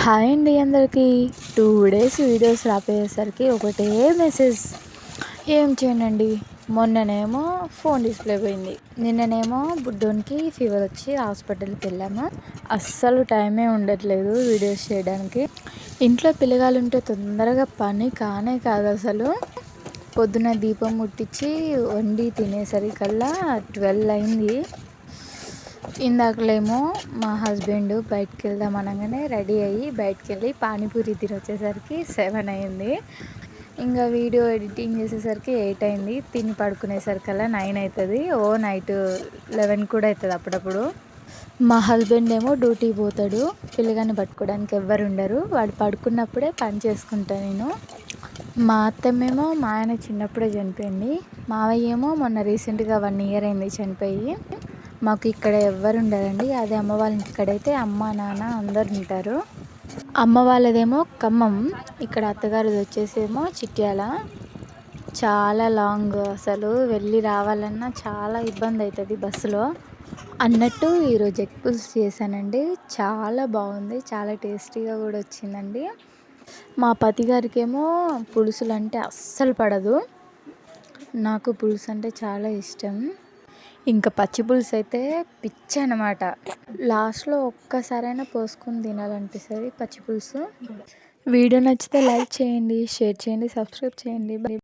Hi అండి అందరికీ. 2 days videos రాపోయేసరికి ఒకటే మెసేజ్. ఏం చేయనండి, మొన్ననేమో ఫోన్ డిస్ప్లే పోయింది, నిన్ననేమో బుడ్డోనికి ఫీవర్ వచ్చి హాస్పిటల్కి వెళ్ళాము. అస్సలు టైమే ఉండట్లేదు వీడియోస్ చేయడానికి. ఇంట్లో పిల్లగాలు ఉంటే తొందరగా పని కానే కాదు అసలు. పొద్దున దీపం ముట్టించి వండి తినేసరికల్లా 12 అయింది. ఇందాకలేమో మా హస్బెండ్ బయటికి వెళ్దాం అనగానే రెడీ అయ్యి బయటికి వెళ్ళి పానీపూరి తిని వచ్చేసరికి 7 అయింది. ఇంకా వీడియో ఎడిటింగ్ చేసేసరికి 8 అయింది. తిని పడుకునేసరికల్లా 9 అవుతుంది. నైట్ 11 కూడా అవుతుంది అప్పుడప్పుడు. మా హస్బెండ్ ఏమో డ్యూటీ పోతాడు, పిల్లగాన్ని పట్టుకోవడానికి ఎవ్వరు ఉండరు. వాడు పడుకున్నప్పుడే పని చేసుకుంటా నేను. మా అత్తమ్మేమో మా ఆయన చిన్నప్పుడే చనిపోయింది. మావయ్య ఏమో మొన్న రీసెంట్గా 1 ఇయర్ అయింది చనిపోయి. మాకు ఇక్కడ ఎవ్వరు ఉండరండి. అదే అమ్మ వాళ్ళ ఇంటికాడైతే అమ్మ నాన్న అందరు ఉంటారు. అమ్మ వాళ్ళదేమో ఖమ్మం, ఇక్కడ అత్తగారిది వచ్చేసేమో చిట్యాల. చాలా లాంగ్, అసలు వెళ్ళి రావాలన్నా చాలా ఇబ్బంది అవుతుంది బస్సులో. అన్నట్టు ఈరోజు ఎగ్ పులుసు చేశానండి. చాలా బాగుంది, చాలా టేస్టీగా కూడా వచ్చిందండి. మా పతి గారికేమో పులుసులు అంటే అస్సలు పడదు. నాకు పులుసు అంటే చాలా ఇష్టం. ఇంకా పచ్చి పులుసు అయితే పిచ్చి అనమాట. లాస్ట్లో ఒక్కసారైనా పోసుకొని తినాలనిపిస్తుంది పచ్చి పులుసు. వీడియో నచ్చితే లైక్ చేయండి, షేర్ చేయండి, సబ్స్క్రైబ్ చేయండి.